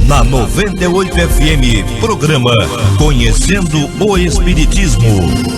Na 98 FM, programa Conhecendo o Espiritismo.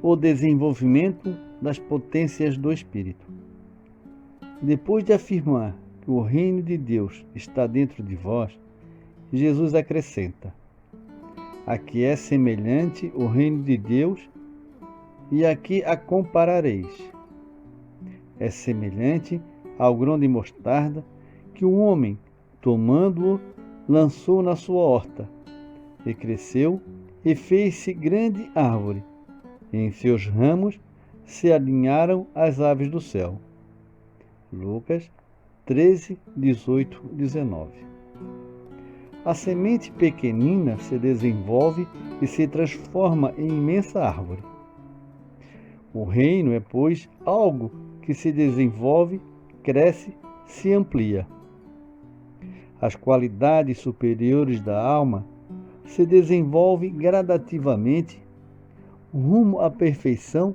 O desenvolvimento das potências do Espírito. Depois de afirmar que o reino de Deus está dentro de vós, Jesus acrescenta: a que é semelhante o reino de Deus e a que a comparareis. É semelhante ao grão de mostarda que um homem, tomando-o, lançou na sua horta, e cresceu e fez-se grande árvore. Em seus ramos se alinharam as aves do céu. Lucas 13, 18, 19. A semente pequenina se desenvolve e se transforma em imensa árvore. O reino é, pois, algo que se desenvolve, cresce, se amplia. As qualidades superiores da alma se desenvolvem gradativamente rumo à perfeição,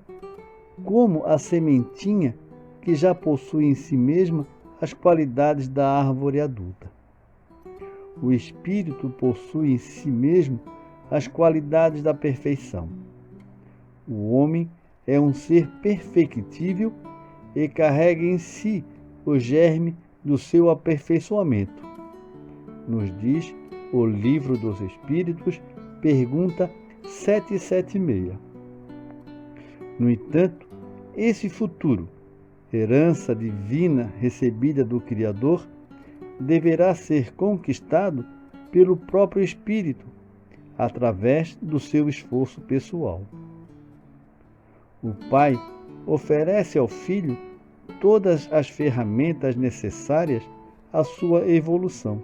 como a sementinha que já possui em si mesma as qualidades da árvore adulta. O espírito possui em si mesmo as qualidades da perfeição. O homem é um ser perfectível e carrega em si o germe do seu aperfeiçoamento. Nos diz o Livro dos Espíritos, pergunta 776. No entanto, esse futuro, herança divina recebida do Criador, deverá ser conquistado pelo próprio Espírito, através do seu esforço pessoal. O Pai oferece ao Filho todas as ferramentas necessárias à sua evolução,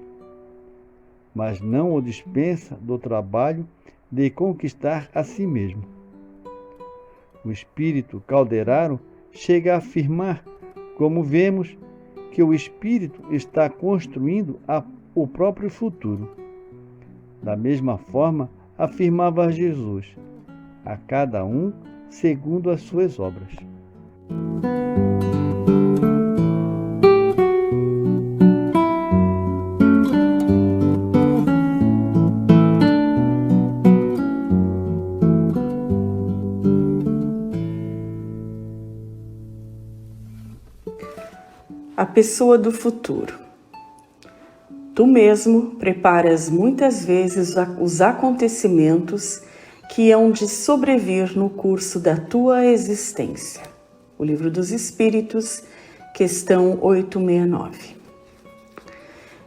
mas não o dispensa do trabalho de conquistar a si mesmo. O espírito Calderaro chega a afirmar, como vemos, que o espírito está construindo o próprio futuro. Da mesma forma, afirmava Jesus: a cada um segundo as suas obras. A pessoa do futuro. Tu mesmo preparas muitas vezes os acontecimentos que hão de sobrevir no curso da tua existência. O Livro dos Espíritos, questão 869.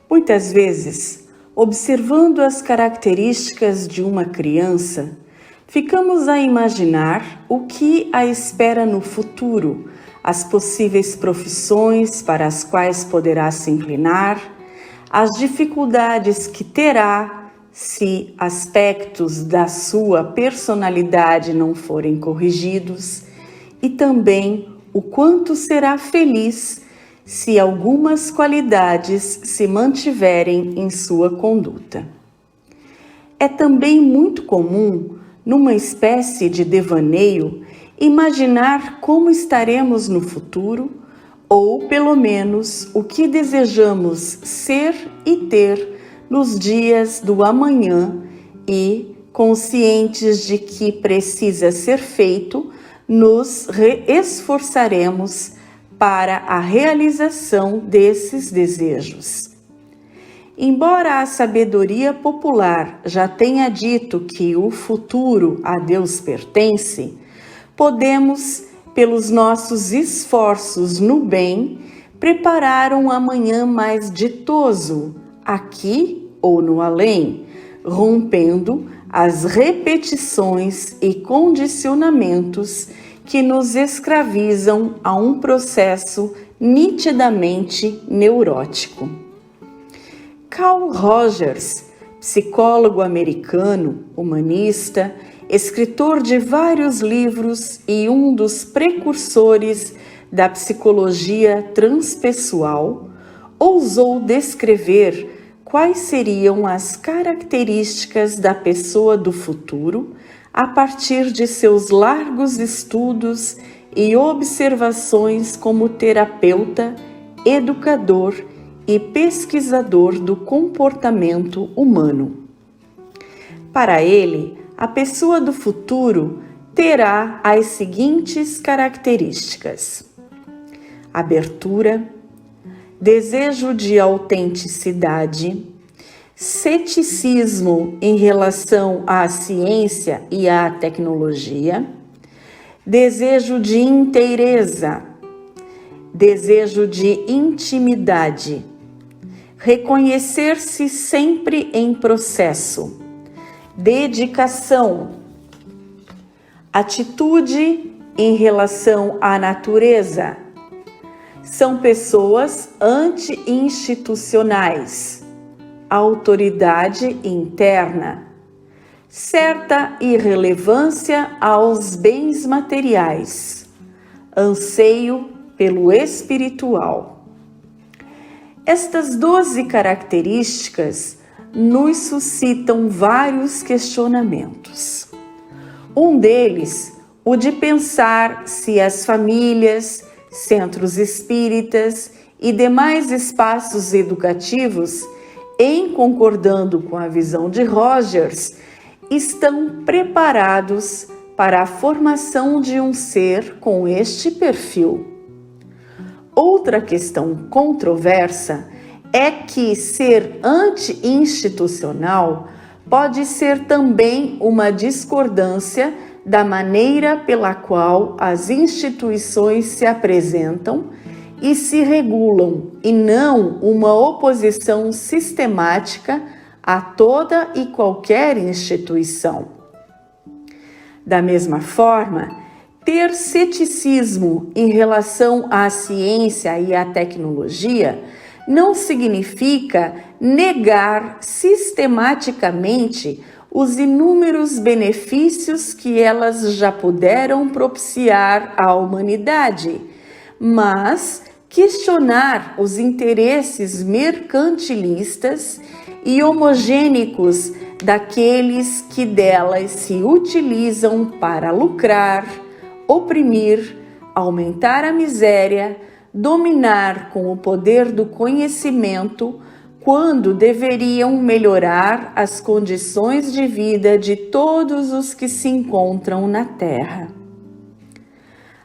Muitas vezes, observando as características de uma criança, ficamos a imaginar o que a espera no futuro, as possíveis profissões para as quais poderá se inclinar, as dificuldades que terá se aspectos da sua personalidade não forem corrigidos e também o quanto será feliz se algumas qualidades se mantiverem em sua conduta. É também muito comum, numa espécie de devaneio, imaginar como estaremos no futuro, ou pelo menos o que desejamos ser e ter nos dias do amanhã e, conscientes de que precisa ser feito, nos esforçaremos para a realização desses desejos. Embora a sabedoria popular já tenha dito que o futuro a Deus pertence, podemos, pelos nossos esforços no bem, preparar um amanhã mais ditoso, aqui ou no além, rompendo as repetições e condicionamentos que nos escravizam a um processo nitidamente neurótico. Carl Rogers, psicólogo americano, humanista, escritor de vários livros e um dos precursores da psicologia transpessoal, ousou descrever quais seriam as características da pessoa do futuro a partir de seus largos estudos e observações como terapeuta, educador e pesquisador do comportamento humano. Para ele, a pessoa do futuro terá as seguintes características: abertura, desejo de autenticidade, ceticismo em relação à ciência e à tecnologia, desejo de inteireza, desejo de intimidade, reconhecer-se sempre em processo, dedicação, atitude em relação à natureza. São pessoas anti-institucionais, autoridade interna, certa irrelevância aos bens materiais, anseio pelo espiritual. Estas 12 características nos suscitam vários questionamentos. Um deles, o de pensar se as famílias, centros espíritas e demais espaços educativos, em concordando com a visão de Rogers, estão preparados para a formação de um ser com este perfil. Outra questão controversa é que ser anti-institucional pode ser também uma discordância da maneira pela qual as instituições se apresentam e se regulam, e não uma oposição sistemática a toda e qualquer instituição. Da mesma forma, ter ceticismo em relação à ciência e à tecnologia não significa negar sistematicamente os inúmeros benefícios que elas já puderam propiciar à humanidade, mas questionar os interesses mercantilistas e homogênicos daqueles que delas se utilizam para lucrar, oprimir, aumentar a miséria, dominar com o poder do conhecimento, quando deveriam melhorar as condições de vida de todos os que se encontram na Terra.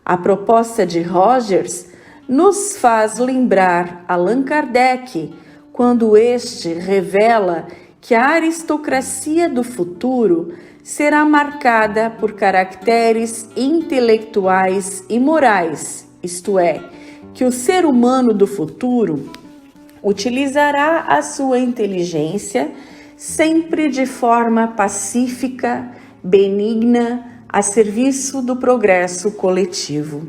A proposta de Rogers nos faz lembrar Allan Kardec, quando este revela que a aristocracia do futuro será marcada por caracteres intelectuais e morais, isto é, que o ser humano do futuro utilizará a sua inteligência sempre de forma pacífica, benigna, a serviço do progresso coletivo.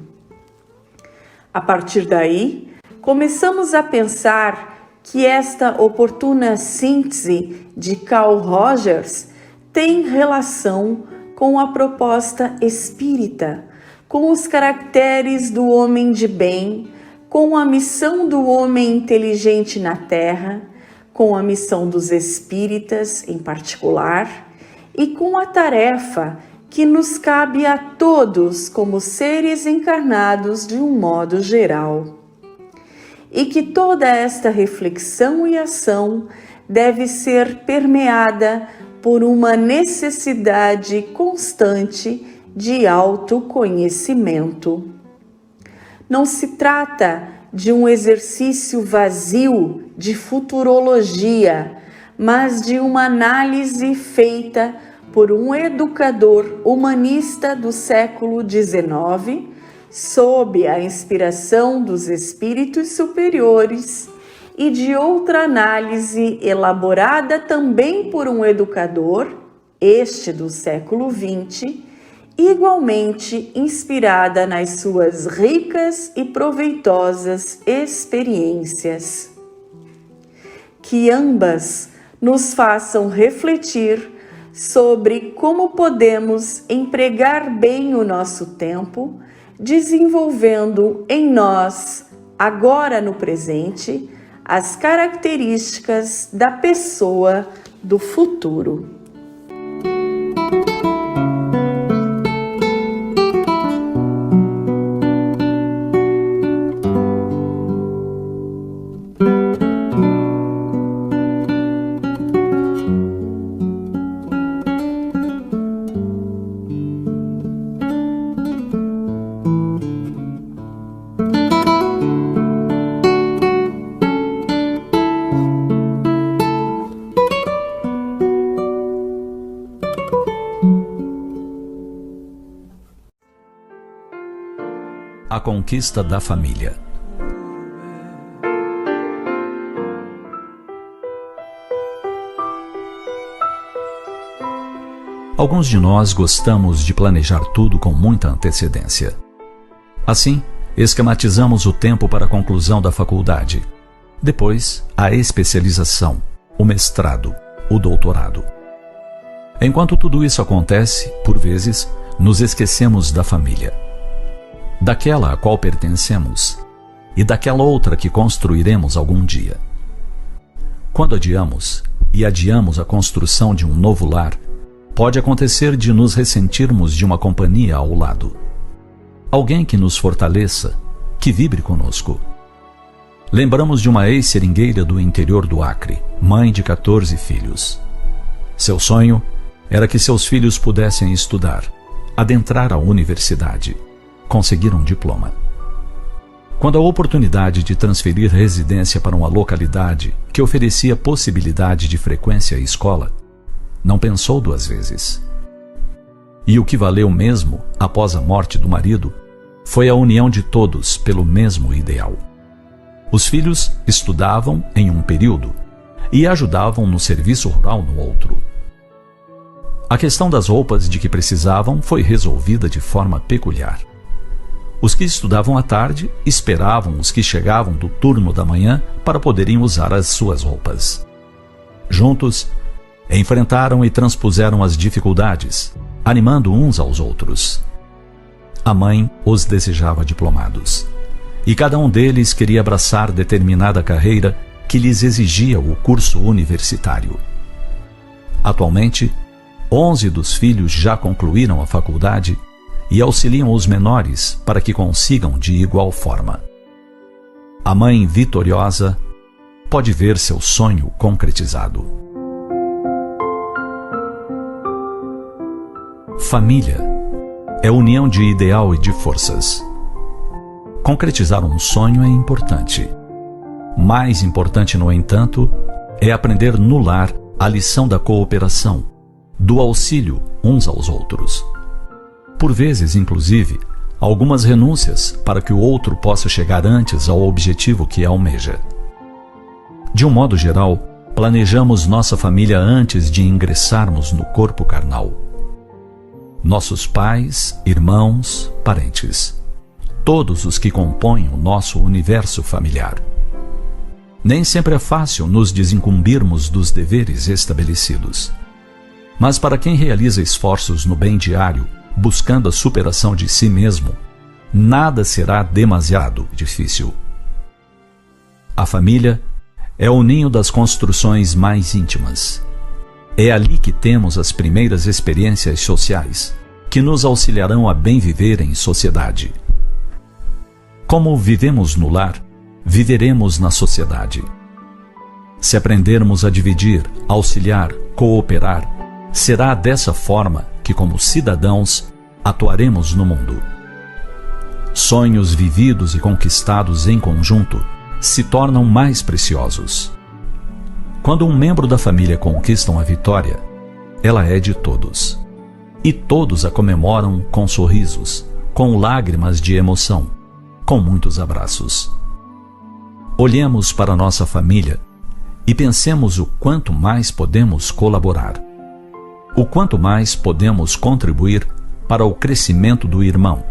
A partir daí, começamos a pensar que esta oportuna síntese de Carl Rogers tem relação com a proposta espírita, com os caracteres do homem de bem, com a missão do homem inteligente na Terra, com a missão dos espíritas em particular e com a tarefa que nos cabe a todos como seres encarnados de um modo geral. E que toda esta reflexão e ação deve ser permeada por uma necessidade constante de autoconhecimento. Não se trata de um exercício vazio de futurologia, mas de uma análise feita por um educador humanista do século XIX, sob a inspiração dos espíritos superiores, e de outra análise elaborada também por um educador, este do século XX, igualmente inspirada nas suas ricas e proveitosas experiências. Que ambas nos façam refletir sobre como podemos empregar bem o nosso tempo, desenvolvendo em nós, agora no presente, as características da pessoa do futuro. A conquista da família. Alguns de nós gostamos de planejar tudo com muita antecedência. Assim, esquematizamos o tempo para a conclusão da faculdade, depois a especialização, o mestrado, o doutorado. Enquanto tudo isso acontece, por vezes, nos esquecemos da família, daquela a qual pertencemos e daquela outra que construiremos algum dia. Quando adiamos a construção de um novo lar, pode acontecer de nos ressentirmos de uma companhia ao lado. Alguém que nos fortaleça, que vibre conosco. Lembramos de uma ex-seringueira do interior do Acre, mãe de 14 filhos. Seu sonho era que seus filhos pudessem estudar, adentrar a universidade, conseguir um diploma. Quando a oportunidade de transferir residência para uma localidade que oferecia possibilidade de frequência à escola, não pensou duas vezes. E o que valeu mesmo, após a morte do marido, foi a união de todos pelo mesmo ideal. Os filhos estudavam em um período e ajudavam no serviço rural no outro. A questão das roupas de que precisavam foi resolvida de forma peculiar. Os que estudavam à tarde esperavam os que chegavam do turno da manhã para poderem usar as suas roupas. Juntos, enfrentaram e transpuseram as dificuldades, animando uns aos outros. A mãe os desejava diplomados, e cada um deles queria abraçar determinada carreira que lhes exigia o curso universitário. Atualmente, 11 dos filhos já concluíram a faculdade e auxiliam os menores para que consigam de igual forma. A mãe vitoriosa pode ver seu sonho concretizado. Família é união de ideal e de forças. Concretizar um sonho é importante. Mais importante, no entanto, é aprender no lar a lição da cooperação, do auxílio uns aos outros. Por vezes, inclusive, algumas renúncias para que o outro possa chegar antes ao objetivo que almeja. De um modo geral, planejamos nossa família antes de ingressarmos no corpo carnal. Nossos pais, irmãos, parentes, todos os que compõem o nosso universo familiar. Nem sempre é fácil nos desincumbirmos dos deveres estabelecidos. Mas para quem realiza esforços no bem diário, buscando a superação de si mesmo, nada será demasiado difícil. A família é o ninho das construções mais íntimas. É ali que temos as primeiras experiências sociais, que nos auxiliarão a bem viver em sociedade. Como vivemos no lar, viveremos na sociedade. Se aprendermos a dividir, auxiliar, cooperar, será dessa forma que, como cidadãos, atuaremos no mundo. Sonhos vividos e conquistados em conjunto se tornam mais preciosos. Quando um membro da família conquista uma vitória, ela é de todos. E todos a comemoram com sorrisos, com lágrimas de emoção, com muitos abraços. Olhemos para nossa família e pensemos o quanto mais podemos colaborar, o quanto mais podemos contribuir para o crescimento do irmão,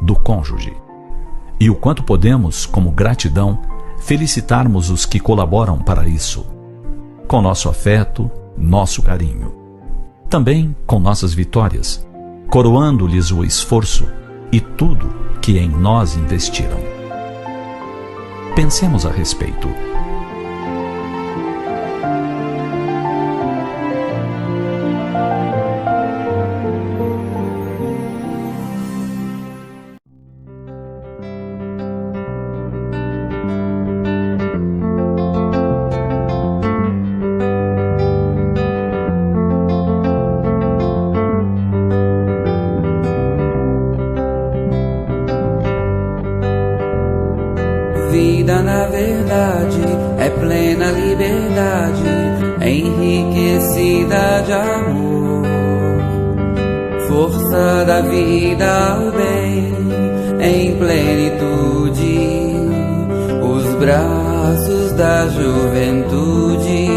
do cônjuge, e o quanto podemos, como gratidão, felicitarmos os que colaboram para isso, com nosso afeto, nosso carinho, também com nossas vitórias, coroando-lhes o esforço e tudo que em nós investiram. Pensemos a respeito. Vida, na verdade, é plena liberdade, enriquecida de amor. Força da vida ao bem, em plenitude, os braços da juventude,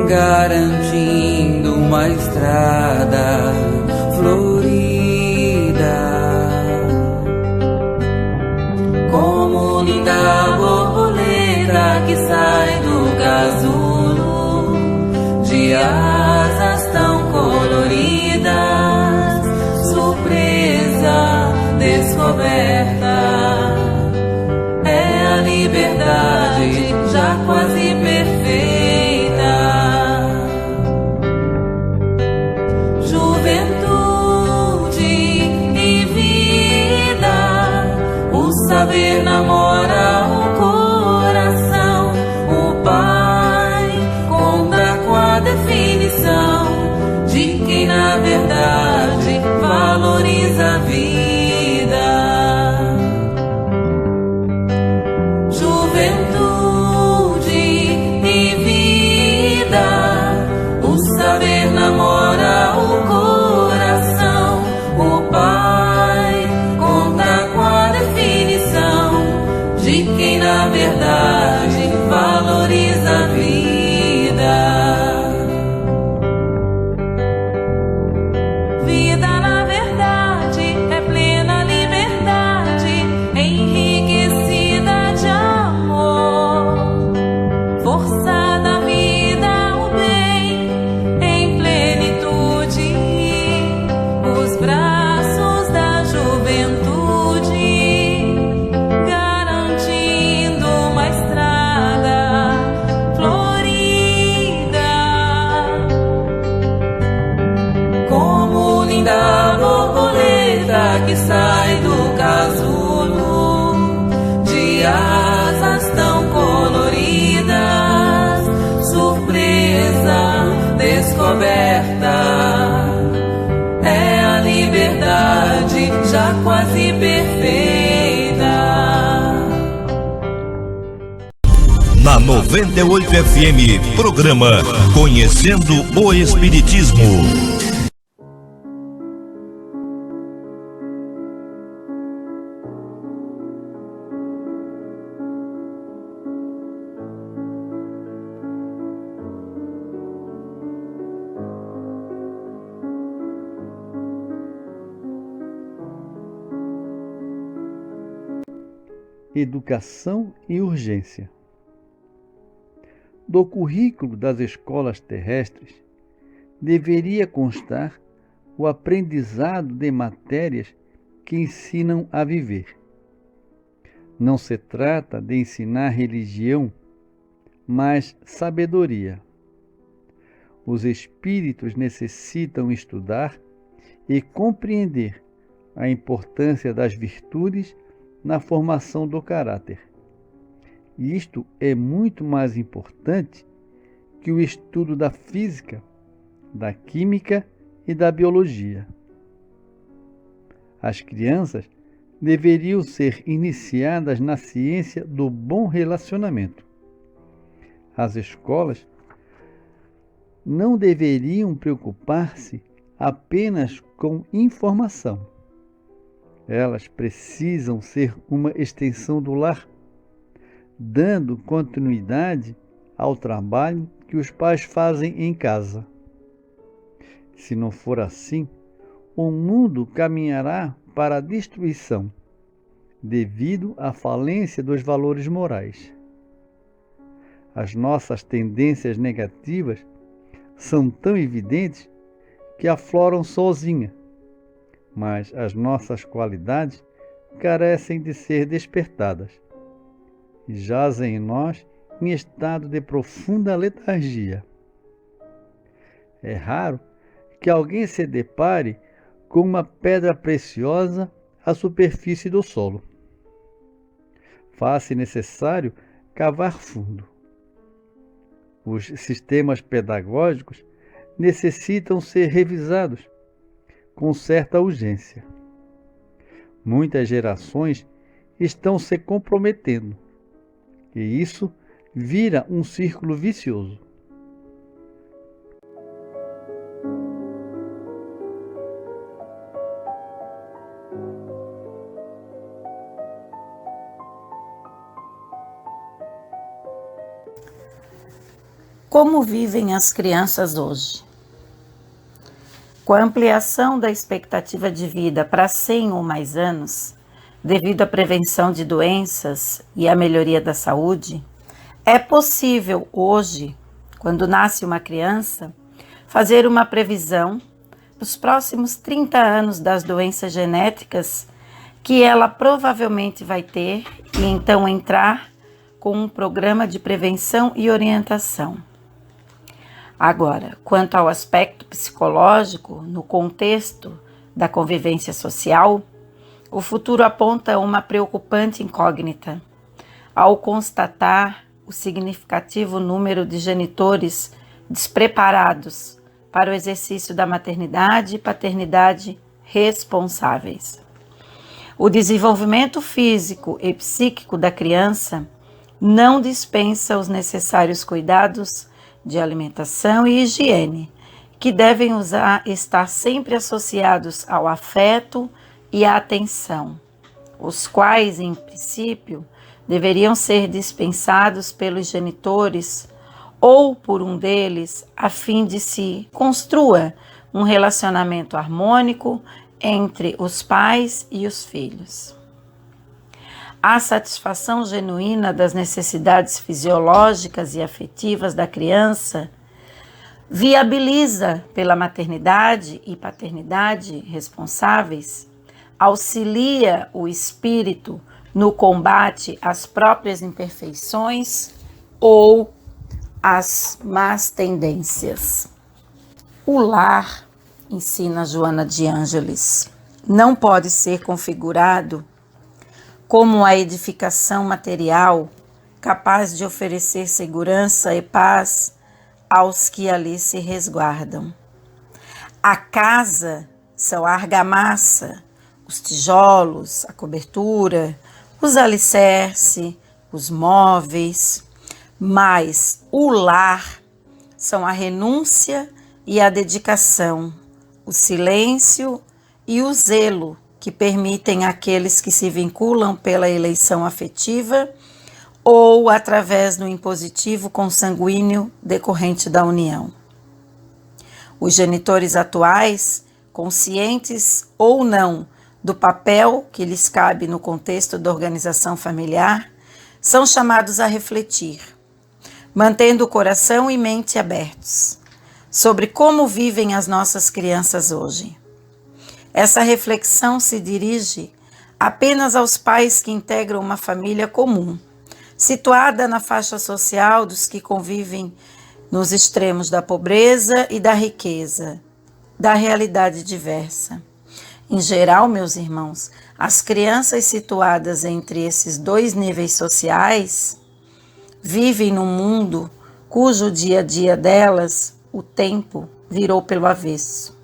garantindo uma estrada florida. Como linda borboleta que sai do casulo, de asas tão coloridas, surpresa, descoberta. É a liberdade já quase perfeita. Juventude e vida, o saber namora o coração. O Pai conta com a definição de quem na verdade valoriza a vida. descoberta. É a liberdade já quase perfeita. Na 98 FM, programa Conhecendo o Espiritismo. Educação e urgência. Do currículo das escolas terrestres deveria constar o aprendizado de matérias que ensinam a viver. Não se trata de ensinar religião, mas sabedoria. Os espíritos necessitam estudar e compreender a importância das virtudes na formação do caráter. Isto é muito mais importante que o estudo da física, da química e da biologia. As crianças deveriam ser iniciadas na ciência do bom relacionamento. As escolas não deveriam preocupar-se apenas com informação. Elas precisam ser uma extensão do lar, dando continuidade ao trabalho que os pais fazem em casa. Se não for assim, o mundo caminhará para a destruição, devido à falência dos valores morais. As nossas tendências negativas são tão evidentes que afloram sozinhas, mas as nossas qualidades carecem de ser despertadas e jazem em nós em estado de profunda letargia. É raro que alguém se depare com uma pedra preciosa à superfície do solo. Faz-se necessário cavar fundo. Os sistemas pedagógicos necessitam ser revisados com certa urgência. Muitas gerações estão se comprometendo, e isso vira um círculo vicioso. Como vivem as crianças hoje? Com a ampliação da expectativa de vida para 100 ou mais anos, devido à prevenção de doenças e à melhoria da saúde, é possível hoje, quando nasce uma criança, fazer uma previsão dos próximos 30 anos das doenças genéticas que ela provavelmente vai ter e então entrar com um programa de prevenção e orientação. Agora, quanto ao aspecto psicológico, no contexto da convivência social, o futuro aponta uma preocupante incógnita, ao constatar o significativo número de genitores despreparados para o exercício da maternidade e paternidade responsáveis. O desenvolvimento físico e psíquico da criança não dispensa os necessários cuidados de alimentação e higiene, que devem estar sempre associados ao afeto e à atenção, os quais, em princípio, deveriam ser dispensados pelos genitores ou por um deles, a fim de se construa um relacionamento harmônico entre os pais e os filhos. A satisfação genuína das necessidades fisiológicas e afetivas da criança viabiliza, pela maternidade e paternidade responsáveis, auxilia o espírito no combate às próprias imperfeições ou às más tendências. O lar, ensina Joana de Ângeles, não pode ser configurado como a edificação material capaz de oferecer segurança e paz aos que ali se resguardam. A casa são a argamassa, os tijolos, a cobertura, os alicerces, os móveis, mas o lar são a renúncia e a dedicação, o silêncio e o zelo que permitem àqueles que se vinculam pela eleição afetiva ou através do impositivo consanguíneo decorrente da união. Os genitores atuais, conscientes ou não do papel que lhes cabe no contexto da organização familiar, são chamados a refletir, mantendo o coração e mente abertos, sobre como vivem as nossas crianças hoje. Essa reflexão se dirige apenas aos pais que integram uma família comum, situada na faixa social dos que convivem nos extremos da pobreza e da riqueza, da realidade diversa. Em geral, meus irmãos, as crianças situadas entre esses dois níveis sociais vivem num mundo cujo dia a dia delas, o tempo, virou pelo avesso.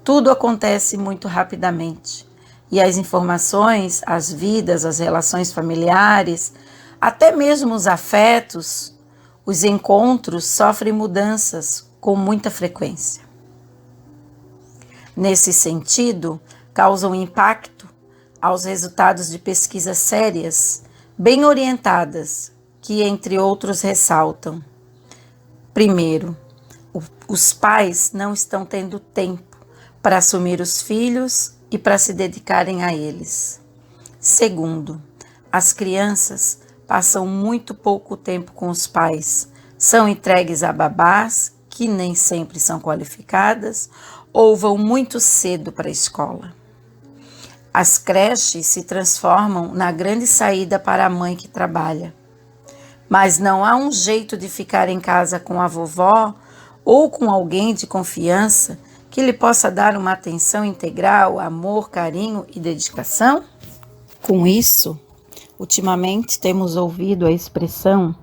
Tudo acontece muito rapidamente e as informações, as vidas, as relações familiares, até mesmo os afetos, os encontros sofrem mudanças com muita frequência. Nesse sentido, causam impacto aos resultados de pesquisas sérias, bem orientadas, que, entre outros, ressaltam: primeiro, os pais não estão tendo tempo para assumir os filhos e para se dedicarem a eles. Segundo, as crianças passam muito pouco tempo com os pais, são entregues a babás que nem sempre são qualificadas ou vão muito cedo para a escola. As creches se transformam na grande saída para a mãe que trabalha, mas não há um jeito de ficar em casa com a vovó ou com alguém de confiança que lhe possa dar uma atenção integral, amor, carinho e dedicação? Com isso, ultimamente temos ouvido a expressão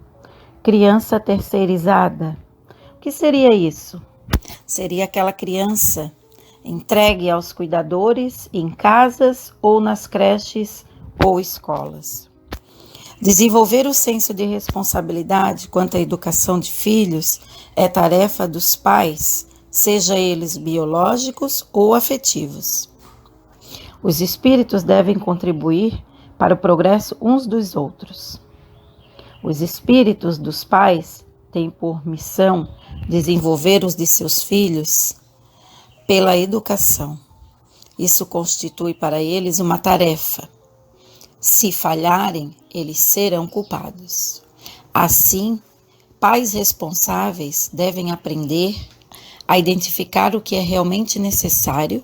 criança terceirizada. O que seria isso? Seria aquela criança entregue aos cuidadores em casas ou nas creches ou escolas. Desenvolver o senso de responsabilidade quanto à educação de filhos é tarefa dos pais, seja eles biológicos ou afetivos. Os espíritos devem contribuir para o progresso uns dos outros. Os espíritos dos pais têm por missão desenvolver os de seus filhos pela educação. Isso constitui para eles uma tarefa. Se falharem, eles serão culpados. Assim, pais responsáveis devem aprender a identificar o que é realmente necessário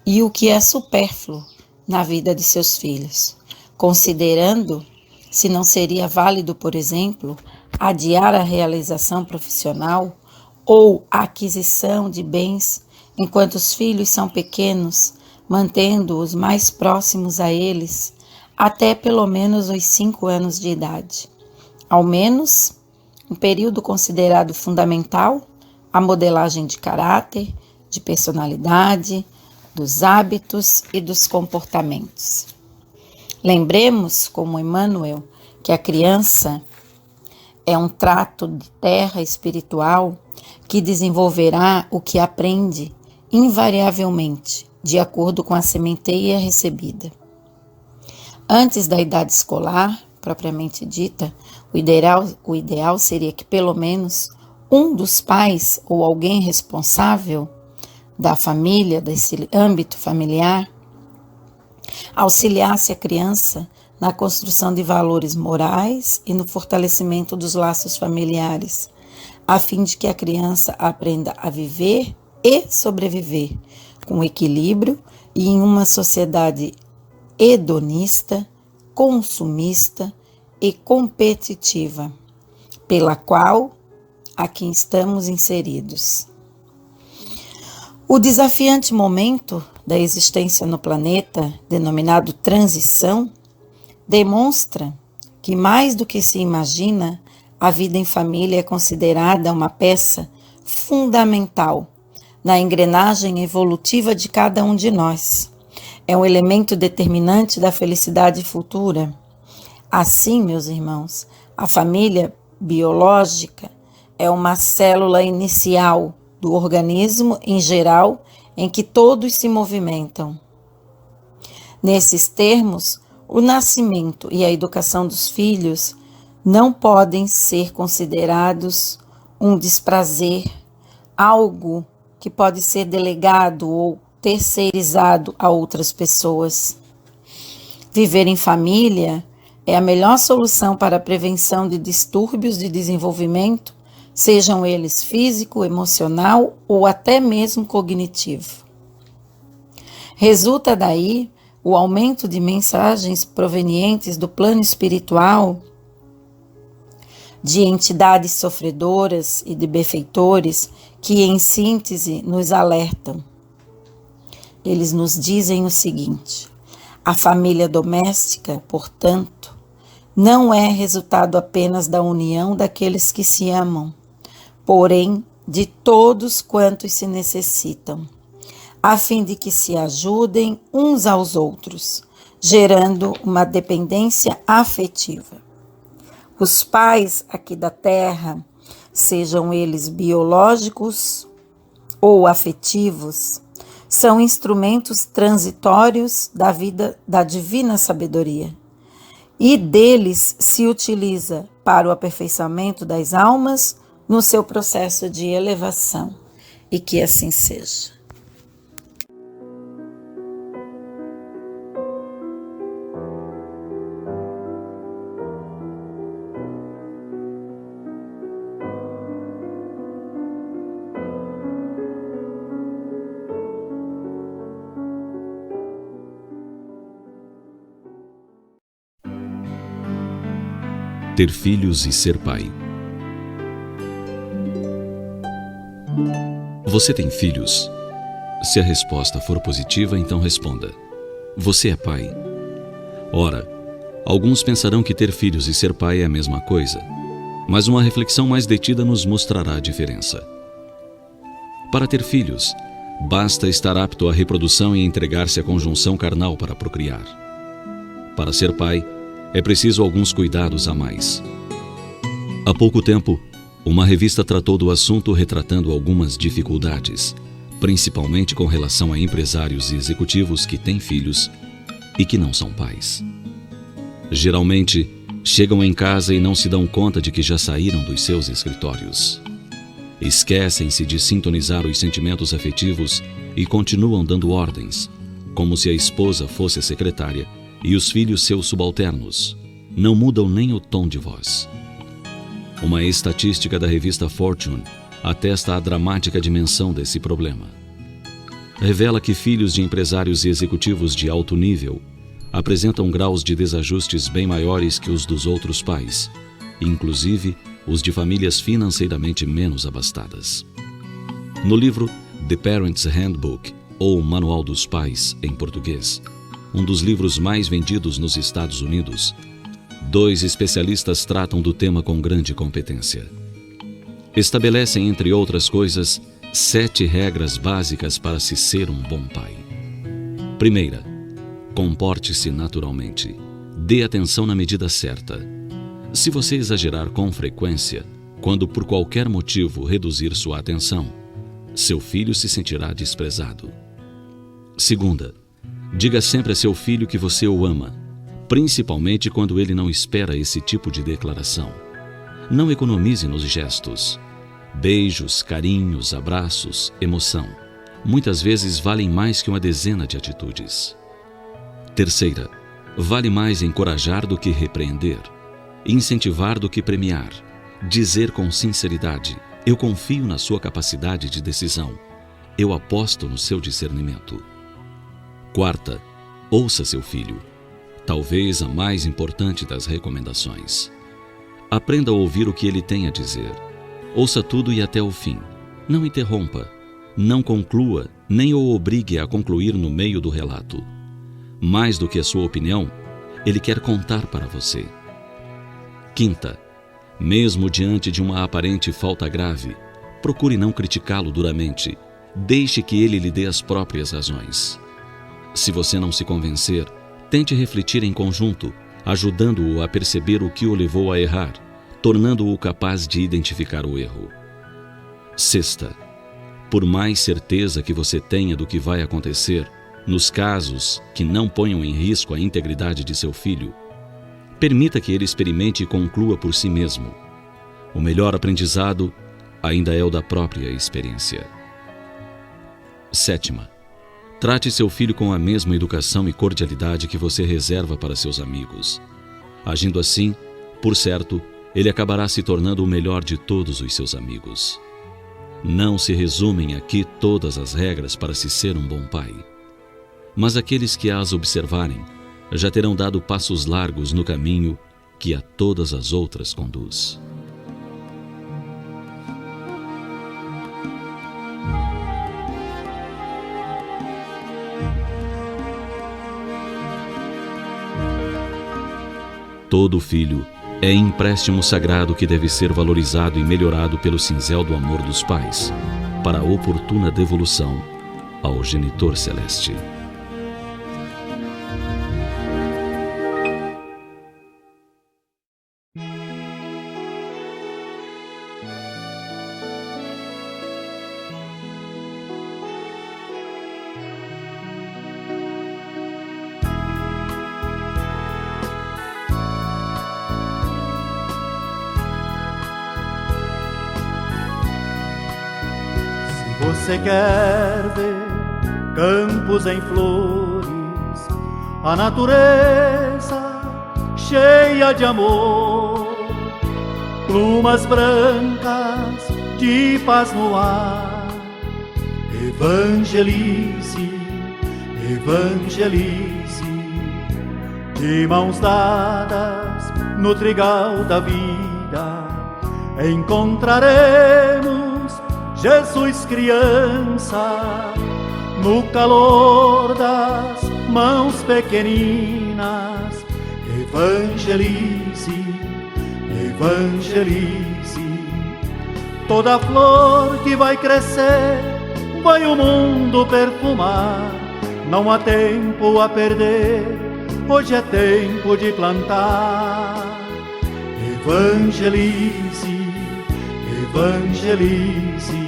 e o que é supérfluo na vida de seus filhos, considerando se não seria válido, por exemplo, adiar a realização profissional ou a aquisição de bens enquanto os filhos são pequenos, mantendo-os mais próximos a eles até pelo menos os 5 anos de idade. Ao menos, um período considerado fundamental a modelagem de caráter, de personalidade, dos hábitos e dos comportamentos. Lembremos, como Emmanuel, que a criança é um trato de terra espiritual que desenvolverá o que aprende invariavelmente, de acordo com a sementeia recebida. Antes da idade escolar, propriamente dita, o ideal seria que pelo menos um dos pais ou alguém responsável da família, desse âmbito familiar, auxiliasse a criança na construção de valores morais e no fortalecimento dos laços familiares, a fim de que a criança aprenda a viver e sobreviver com equilíbrio e em uma sociedade hedonista, consumista e competitiva, pela qual aqui estamos inseridos. O desafiante momento da existência no planeta, denominado transição, demonstra que mais do que se imagina, a vida em família é considerada uma peça fundamental na engrenagem evolutiva de cada um de nós. É um elemento determinante da felicidade futura. Assim, meus irmãos, a família biológica é uma célula inicial do organismo em geral em que todos se movimentam. Nesses termos, o nascimento e a educação dos filhos não podem ser considerados um desprazer, algo que pode ser delegado ou terceirizado a outras pessoas. Viver em família é a melhor solução para a prevenção de distúrbios de desenvolvimento, sejam eles físico, emocional ou até mesmo cognitivo. Resulta daí o aumento de mensagens provenientes do plano espiritual, de entidades sofredoras e de benfeitores que, em síntese, nos alertam. Eles nos dizem o seguinte: a família doméstica, portanto, não é resultado apenas da união daqueles que se amam, porém de todos quantos se necessitam, a fim de que se ajudem uns aos outros, gerando uma dependência afetiva. Os pais aqui da Terra, sejam eles biológicos ou afetivos, são instrumentos transitórios da vida da divina sabedoria, e deles se utiliza para o aperfeiçoamento das almas no seu processo de elevação, e que assim seja. Ter filhos e ser pai. Você tem filhos? Se a resposta for positiva, então responda: você é pai. Ora, alguns pensarão que ter filhos e ser pai é a mesma coisa, mas uma reflexão mais detida nos mostrará a diferença. Para ter filhos, basta estar apto à reprodução e entregar-se à conjunção carnal para procriar. Para ser pai, é preciso alguns cuidados a mais. Há pouco tempo, uma revista tratou do assunto retratando algumas dificuldades, principalmente com relação a empresários e executivos que têm filhos e que não são pais. Geralmente, chegam em casa e não se dão conta de que já saíram dos seus escritórios. Esquecem-se de sintonizar os sentimentos afetivos e continuam dando ordens, como se a esposa fosse a secretária e os filhos seus subalternos. Não mudam nem o tom de voz. Uma estatística da revista Fortune atesta a dramática dimensão desse problema. Revela que filhos de empresários e executivos de alto nível apresentam graus de desajustes bem maiores que os dos outros pais, inclusive os de famílias financeiramente menos abastadas. No livro The Parent's Handbook, ou Manual dos Pais, em português, um dos livros mais vendidos nos Estados Unidos, 2 especialistas tratam do tema com grande competência. Estabelecem, entre outras coisas, 7 regras básicas para se ser um bom pai. Primeira, comporte-se naturalmente. Dê atenção na medida certa. Se você exagerar com frequência, quando por qualquer motivo reduzir sua atenção, seu filho se sentirá desprezado. Segunda, diga sempre a seu filho que você o ama, principalmente quando ele não espera esse tipo de declaração. Não economize nos gestos. Beijos, carinhos, abraços, emoção, muitas vezes valem mais que uma dezena de atitudes. Terceira, vale mais encorajar do que repreender, incentivar do que premiar, dizer com sinceridade: eu confio na sua capacidade de decisão, eu aposto no seu discernimento. Quarta, ouça seu filho, talvez a mais importante das recomendações. Aprenda a ouvir o que ele tem a dizer. Ouça tudo e até o fim. Não interrompa, não conclua, nem o obrigue a concluir no meio do relato. Mais do que a sua opinião, ele quer contar para você. Quinta, Mesmo diante de uma aparente falta grave, procure não criticá-lo duramente. Deixe que ele lhe dê as próprias razões. Se você não se convencer, tente refletir em conjunto, ajudando-o a perceber o que o levou a errar, tornando-o capaz de identificar o erro. Sexta, por mais certeza que você tenha do que vai acontecer, nos casos que não ponham em risco a integridade de seu filho, permita que ele experimente e conclua por si mesmo. O melhor aprendizado ainda é o da própria experiência. Sétima, trate seu filho com a mesma educação e cordialidade que você reserva para seus amigos. Agindo assim, por certo, ele acabará se tornando o melhor de todos os seus amigos. Não se resumem aqui todas as regras para se ser um bom pai, mas aqueles que as observarem já terão dado passos largos no caminho que a todas as outras conduz. Todo filho é empréstimo sagrado que deve ser valorizado e melhorado pelo cinzel do amor dos pais, para a oportuna devolução ao genitor celeste. Você quer ver campos em flores, a natureza cheia de amor, plumas brancas de paz no ar. Evangelize, evangelize, de mãos dadas no trigal da vida, encontraremos Jesus criança, no calor das mãos pequeninas. Evangelize, evangelize, toda flor que vai crescer, vai o mundo perfumar. Não há tempo a perder, hoje é tempo de plantar. Evangelize, evangelize.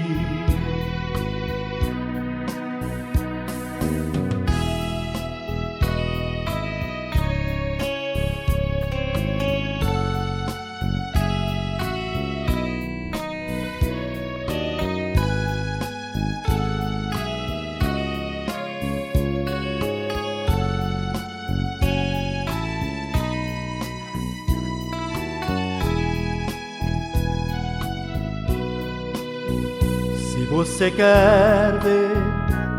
Você quer ver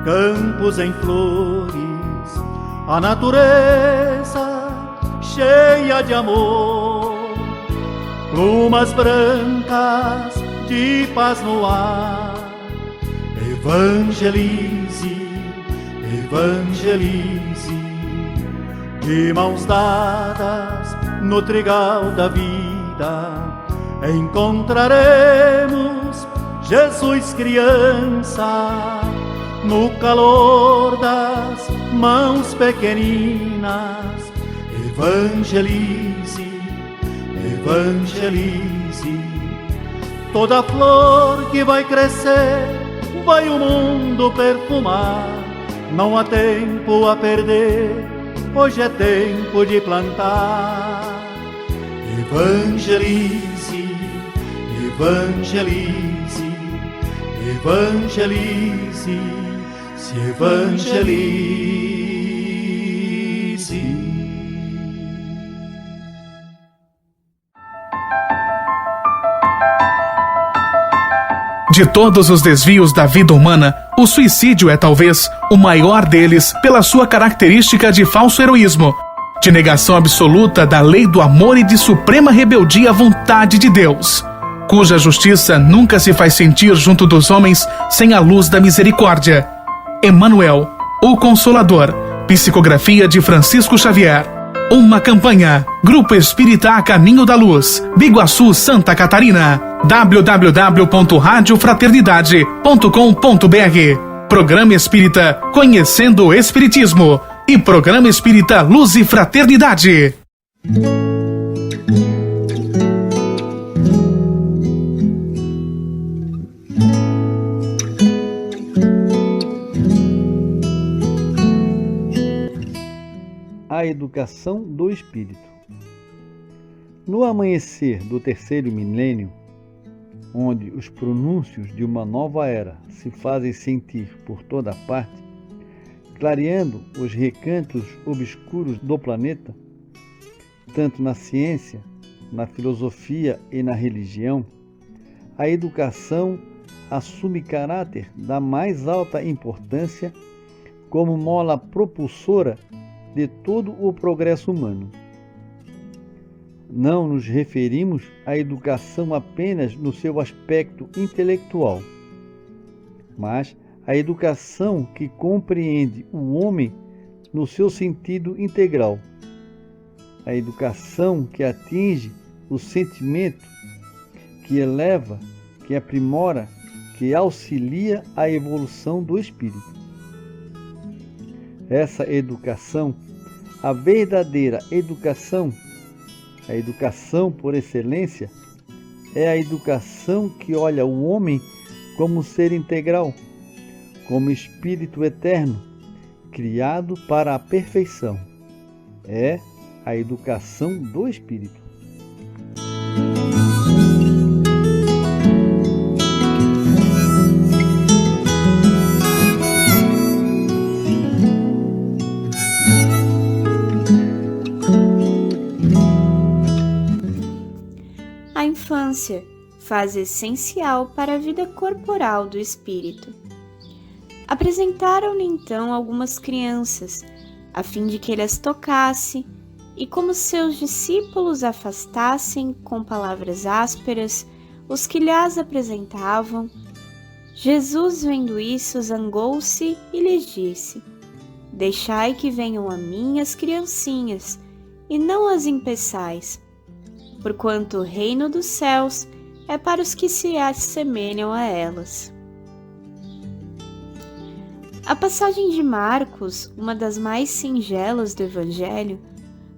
campos em flores, a natureza cheia de amor, plumas brancas de paz no ar. Evangelize, evangelize, de mãos dadas no trigal da vida, encontraremos Jesus criança, no calor das mãos pequeninas. Evangelize, evangelize, toda flor que vai crescer, vai o mundo perfumar. Não há tempo a perder, hoje é tempo de plantar. Evangelize, evangelize, evangelize, se evangelize. De todos os desvios da vida humana, o suicídio é talvez o maior deles pela sua característica de falso heroísmo, de negação absoluta da lei do amor e de suprema rebeldia à vontade de Deus, cuja justiça nunca se faz sentir junto dos homens sem a luz da misericórdia. Emmanuel, o Consolador, psicografia de Francisco Xavier. Uma campanha. Grupo Espírita Caminho da Luz, Biguaçu, Santa Catarina. www.radiofraternidade.com.br. Programa Espírita Conhecendo o Espiritismo e Programa Espírita Luz e Fraternidade. A educação do espírito. No amanhecer do terceiro milênio, onde os pronúncios de uma nova era se fazem sentir por toda parte, clareando os recantos obscuros do planeta, tanto na ciência, na filosofia e na religião, a educação assume caráter da mais alta importância como mola propulsora de todo o progresso humano. Não nos referimos à educação apenas no seu aspecto intelectual, mas à educação que compreende o homem no seu sentido integral, a educação que atinge o sentimento, que eleva, que aprimora, que auxilia a evolução do espírito. Essa educação, a verdadeira educação, a educação por excelência, é a educação que olha o homem como ser integral, como espírito eterno, criado para a perfeição. É a educação do espírito. A infância, fase essencial para a vida corporal do espírito. Apresentaram-lhe então algumas crianças, a fim de que ele as tocasse, e como seus discípulos afastassem com palavras ásperas os que lhes apresentavam, Jesus, vendo isso, zangou-se e lhes disse: Deixai que venham a mim as criancinhas, e não as impeçais, porquanto o reino dos céus é para os que se assemelham a elas. A passagem de Marcos, uma das mais singelas do Evangelho,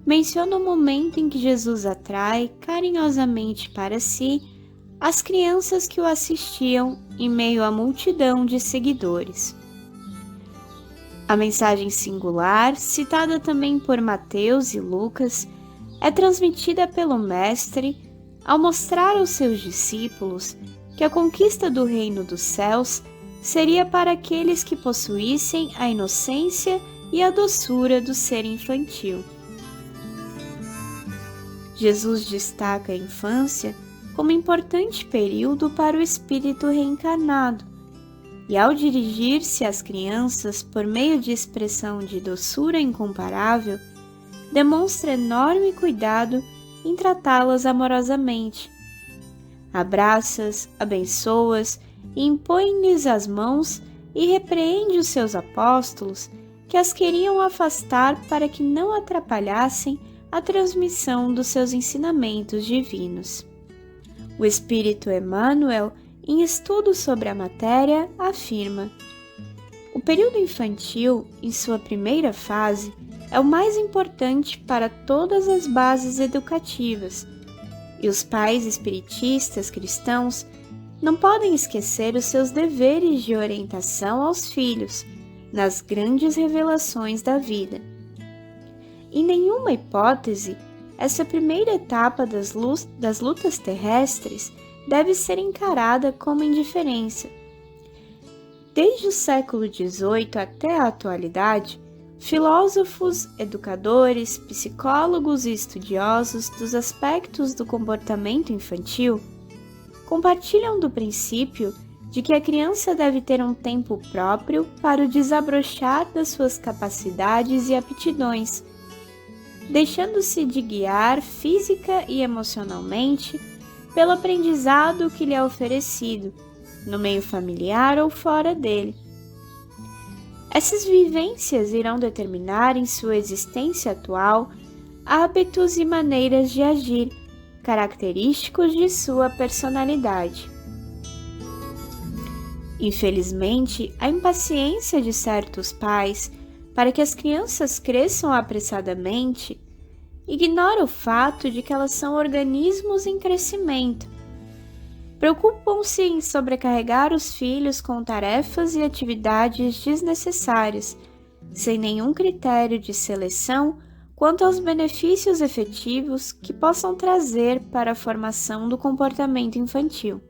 menciona o momento em que Jesus atrai carinhosamente para si as crianças que o assistiam em meio à multidão de seguidores. A mensagem singular, citada também por Mateus e Lucas, é transmitida pelo Mestre ao mostrar aos seus discípulos que a conquista do reino dos céus seria para aqueles que possuíssem a inocência e a doçura do ser infantil. Jesus destaca a infância como importante período para o espírito reencarnado, e ao dirigir-se às crianças por meio de expressão de doçura incomparável, demonstra enorme cuidado em tratá-las amorosamente. Abraça-as, abençoa-as e impõe-lhes as mãos e repreende os seus apóstolos que as queriam afastar para que não atrapalhassem a transmissão dos seus ensinamentos divinos. O Espírito Emmanuel, em estudo sobre a matéria, afirma: o período infantil, em sua primeira fase, é o mais importante para todas as bases educativas, e os pais espiritistas cristãos não podem esquecer os seus deveres de orientação aos filhos nas grandes revelações da vida. Em nenhuma hipótese, essa primeira etapa das lutas terrestres deve ser encarada como indiferença. Desde o século XVIII até a atualidade, filósofos, educadores, psicólogos e estudiosos dos aspectos do comportamento infantil compartilham do princípio de que a criança deve ter um tempo próprio para o desabrochar das suas capacidades e aptidões, deixando-se de guiar física e emocionalmente pelo aprendizado que lhe é oferecido, no meio familiar ou fora dele. Essas vivências irão determinar em sua existência atual hábitos e maneiras de agir, característicos de sua personalidade. Infelizmente, a impaciência de certos pais para que as crianças cresçam apressadamente ignora o fato de que elas são organismos em crescimento. Preocupam-se em sobrecarregar os filhos com tarefas e atividades desnecessárias, sem nenhum critério de seleção quanto aos benefícios efetivos que possam trazer para a formação do comportamento infantil.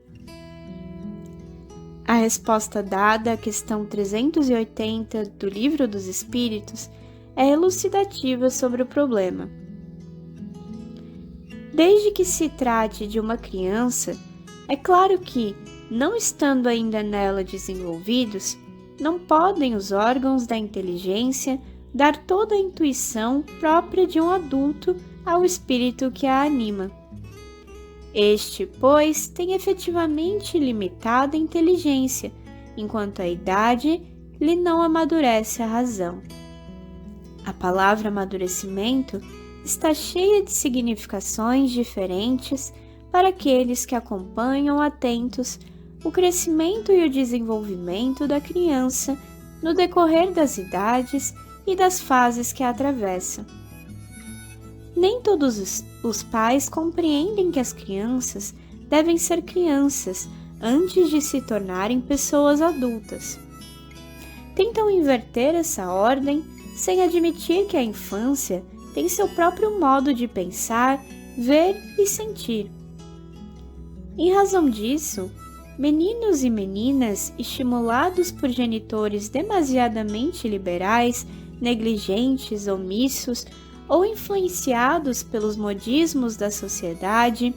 A resposta dada à questão 380 do Livro dos Espíritos é elucidativa sobre o problema. Desde que se trate de uma criança, é claro que, não estando ainda nela desenvolvidos, não podem os órgãos da inteligência dar toda a intuição própria de um adulto ao espírito que a anima. Este, pois, tem efetivamente limitada inteligência, enquanto a idade lhe não amadurece a razão. A palavra amadurecimento está cheia de significações diferentes para aqueles que acompanham atentos o crescimento e o desenvolvimento da criança no decorrer das idades e das fases que a atravessam. Nem todos os pais compreendem que as crianças devem ser crianças antes de se tornarem pessoas adultas. Tentam inverter essa ordem sem admitir que a infância tem seu próprio modo de pensar, ver e sentir. Em razão disso, meninos e meninas estimulados por genitores demasiadamente liberais, negligentes, omissos ou influenciados pelos modismos da sociedade,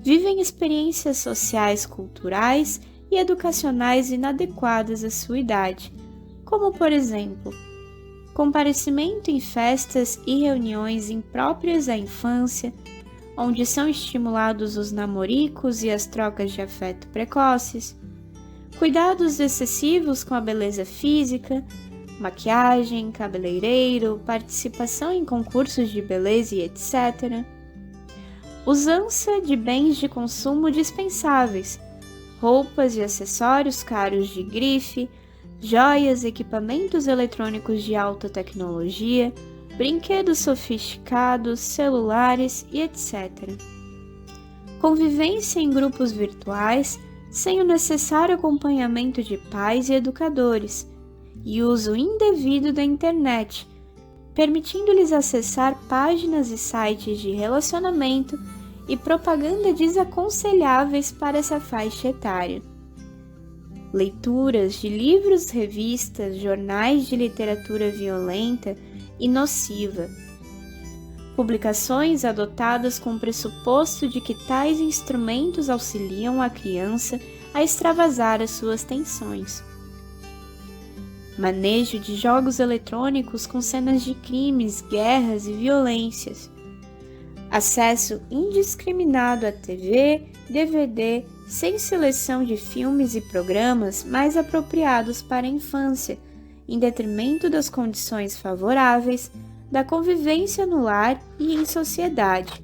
vivem experiências sociais, culturais e educacionais inadequadas à sua idade, como, por exemplo, comparecimento em festas e reuniões impróprias à infância, onde são estimulados os namoricos e as trocas de afeto precoces, cuidados excessivos com a beleza física, maquiagem, cabeleireiro, participação em concursos de beleza e etc. Usança de bens de consumo dispensáveis, roupas e acessórios caros de grife, joias, equipamentos eletrônicos de alta tecnologia, brinquedos sofisticados, celulares e etc. Convivência em grupos virtuais sem o necessário acompanhamento de pais e educadores, e uso indevido da internet, permitindo-lhes acessar páginas e sites de relacionamento e propaganda desaconselháveis para essa faixa etária. Leituras de livros, revistas, jornais de literatura violenta e nociva. Publicações adotadas com o pressuposto de que tais instrumentos auxiliam a criança a extravasar as suas tensões. Manejo de jogos eletrônicos com cenas de crimes, guerras e violências. Acesso indiscriminado à TV, DVD, sem seleção de filmes e programas mais apropriados para a infância, em detrimento das condições favoráveis da convivência no lar e em sociedade.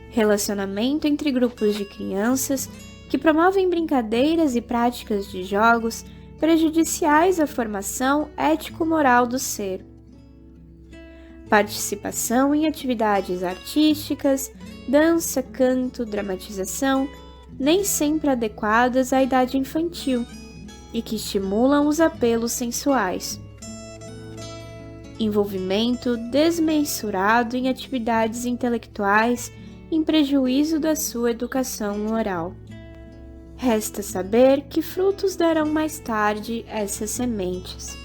Relacionamento entre grupos de crianças que promovem brincadeiras e práticas de jogos prejudiciais à formação ético-moral do ser. Participação em atividades artísticas, dança, canto, dramatização, nem sempre adequadas à idade infantil e que estimulam os apelos sensuais. Envolvimento desmensurado em atividades intelectuais em prejuízo da sua educação moral. Resta saber que frutos darão mais tarde essas sementes.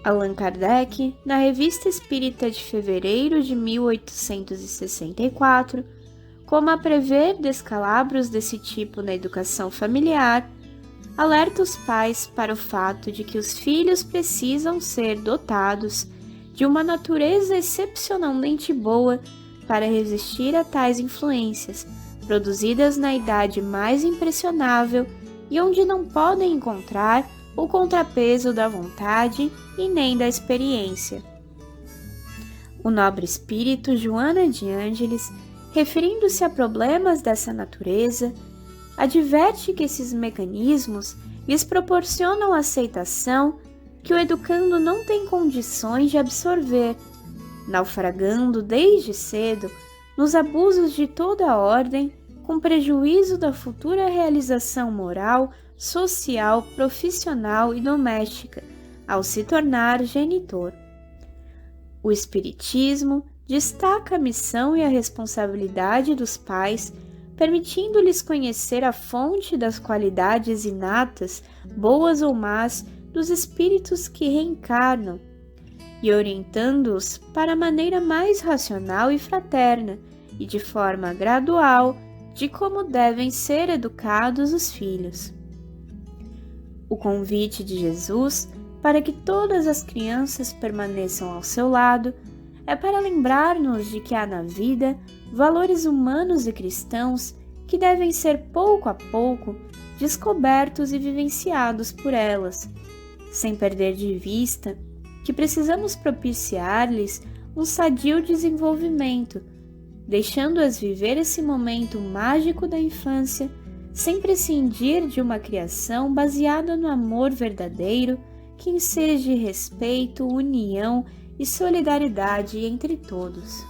Allan Kardec, na Revista Espírita de fevereiro de 1864, como a prever descalabros desse tipo na educação familiar, alerta os pais para o fato de que os filhos precisam ser dotados de uma natureza excepcionalmente boa para resistir a tais influências, produzidas na idade mais impressionável e onde não podem encontrar o contrapeso da vontade e nem da experiência. O nobre espírito Joana de Ângeles, referindo-se a problemas dessa natureza, adverte que esses mecanismos lhes proporcionam a aceitação que o educando não tem condições de absorver, naufragando desde cedo nos abusos de toda a ordem, com prejuízo da futura realização moral, social, profissional e doméstica, ao se tornar genitor. O Espiritismo destaca a missão e a responsabilidade dos pais, permitindo-lhes conhecer a fonte das qualidades inatas, boas ou más, dos espíritos que reencarnam, e orientando-os para a maneira mais racional e fraterna, e de forma gradual, de como devem ser educados os filhos. O convite de Jesus para que todas as crianças permaneçam ao seu lado é para lembrar-nos de que há na vida valores humanos e cristãos que devem ser pouco a pouco descobertos e vivenciados por elas, sem perder de vista que precisamos propiciar-lhes um sadio desenvolvimento, deixando-as viver esse momento mágico da infância, sem prescindir de uma criação baseada no amor verdadeiro, que enseje respeito, união e solidariedade entre todos.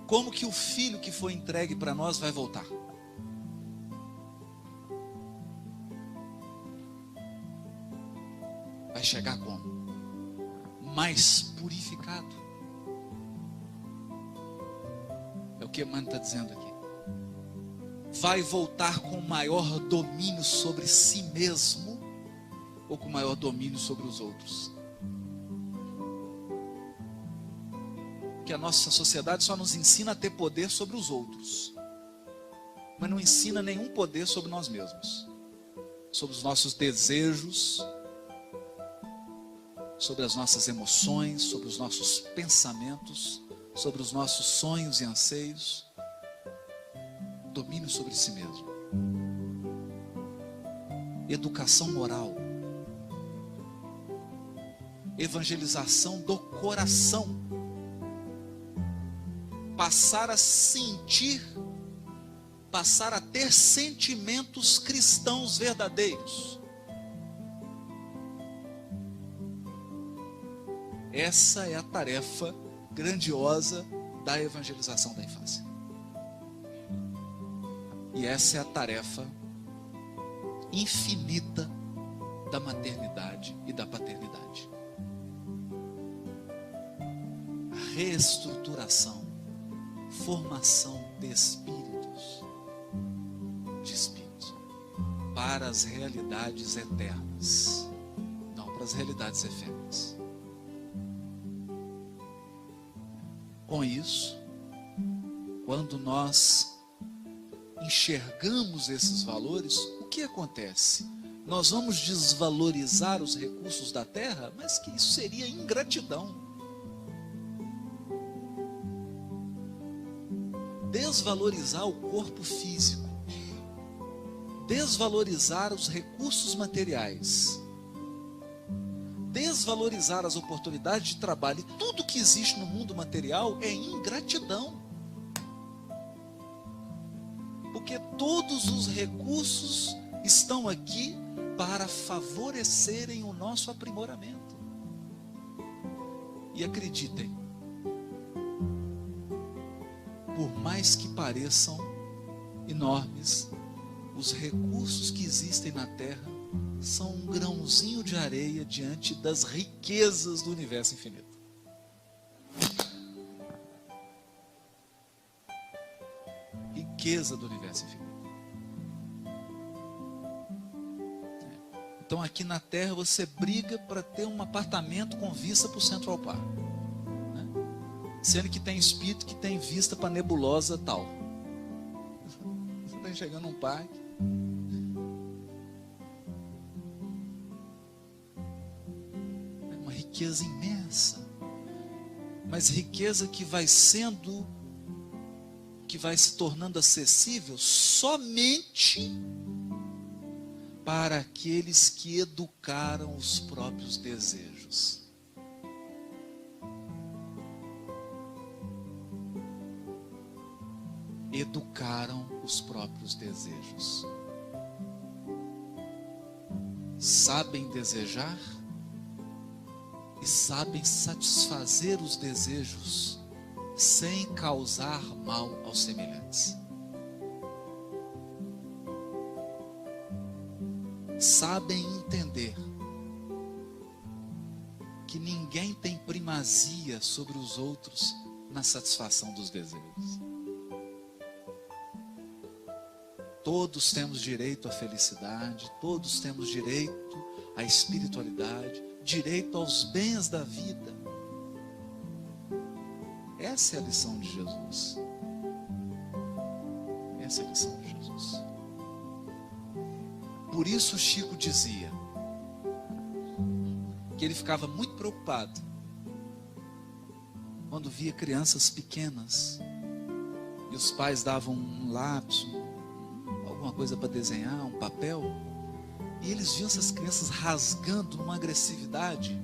Como que o filho que foi entregue para nós vai voltar? Vai chegar como? Mais purificado. É o que Emmanuel está dizendo aqui. Vai voltar com maior domínio sobre si mesmo ou com maior domínio sobre os outros? Que a nossa sociedade só nos ensina a ter poder sobre os outros, mas não ensina nenhum poder sobre nós mesmos, sobre os nossos desejos, sobre as nossas emoções, sobre os nossos pensamentos, sobre os nossos sonhos e anseios. Domínio sobre si mesmo, educação moral, evangelização do coração, passar a sentir, passar a ter sentimentos cristãos verdadeiros. Essa é a tarefa grandiosa da evangelização da infância. E essa é a tarefa infinita da maternidade e da paternidade. Reestruturação, formação de espíritos, para as realidades eternas, não para as realidades efêmeras. Com isso, quando nós enxergamos esses valores, o que acontece? Nós vamos desvalorizar os recursos da terra, mas que isso seria ingratidão. Desvalorizar o corpo físico, desvalorizar os recursos materiais, desvalorizar as oportunidades de trabalho e tudo que existe no mundo material é ingratidão. Porque todos os recursos estão aqui para favorecerem o nosso aprimoramento. E acreditem, por mais que pareçam enormes, os recursos que existem na Terra são um grãozinho de areia diante das riquezas do universo infinito. Riqueza do universo infinito. Então aqui na Terra você briga para ter um apartamento com vista para o Central Park, né? Sendo que tem espírito que tem vista para nebulosa tal. Você está enxergando um parque. É uma riqueza imensa, mas riqueza que vai se tornando acessível somente para aqueles que educaram os próprios desejos. Educaram os próprios desejos. Sabem desejar e sabem satisfazer os desejos sem causar mal aos semelhantes. Sabem entender que ninguém tem primazia sobre os outros na satisfação dos desejos. Todos temos direito à felicidade, todos temos direito à espiritualidade, direito aos bens da vida. Essa é a lição de Jesus. Essa é a lição de Jesus. Por isso Chico dizia que ele ficava muito preocupado quando via crianças pequenas e os pais davam um lápis, alguma coisa para desenhar, um papel, e eles viam essas crianças rasgando numa agressividade,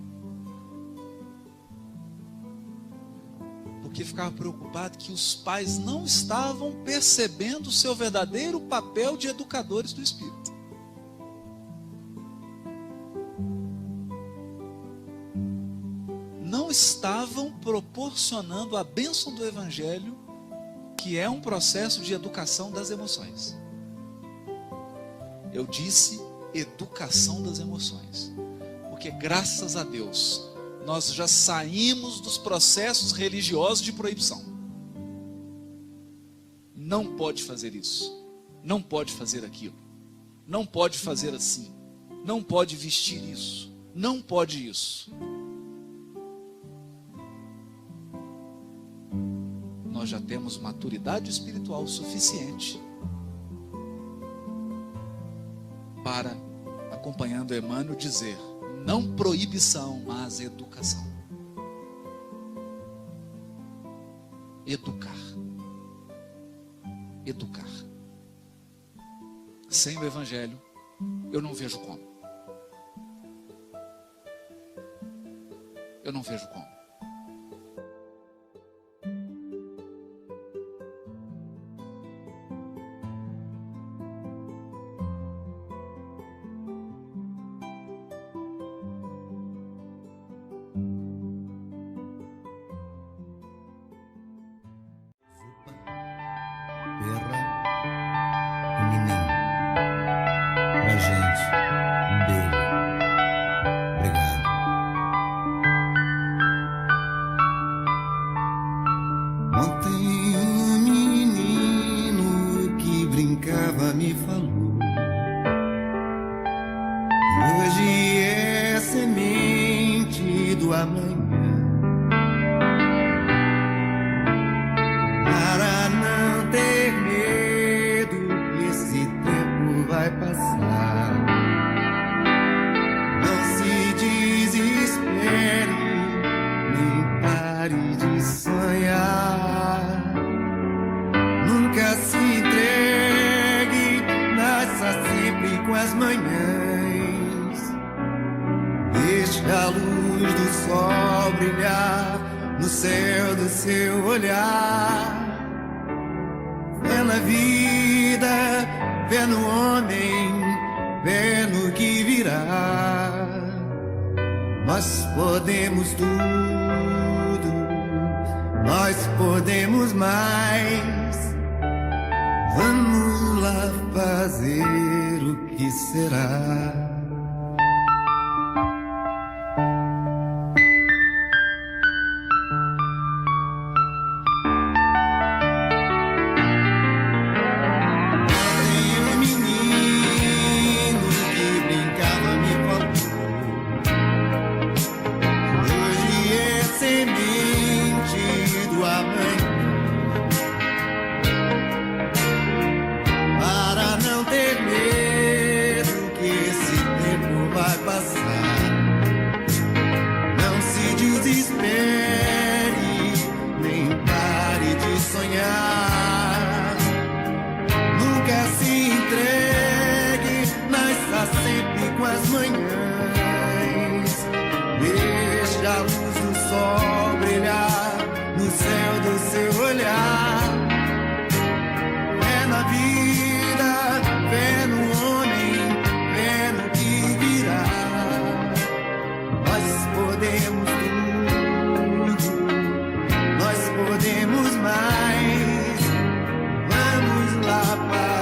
porque ficava preocupado que os pais não estavam percebendo o seu verdadeiro papel de educadores do espírito. Não estavam proporcionando a bênção do Evangelho, que é um processo de educação das emoções. Eu disse educação das emoções, porque graças a Deus nós já saímos dos processos religiosos de proibição. Não pode fazer isso, não pode fazer aquilo, não pode fazer assim, não pode vestir isso, não pode isso. Nós já temos maturidade espiritual suficiente para, acompanhando Emmanuel, dizer: não proibição, mas educação. Educar. Educar. Sem o Evangelho, eu não vejo como. Eu não vejo como. Pra gente, um beijo. Obrigado. Ontem um menino que brincava me falou: hoje é semente do amanhã. Para não ter medo que esse tempo vai passar, não se desespere, nem pare de sonhar. Nunca se entregue, nasça sempre com as manhãs. Deixe a luz do sol brilhar no céu do seu olhar. Fé na vida, fé no homem, fé no que virá. Nós podemos tudo, nós podemos mais. Vamos lá fazer o que será. Me na vida, fé no homem, fé no que virá. Nós podemos tudo, nós podemos mais. Vamos lá, Pai.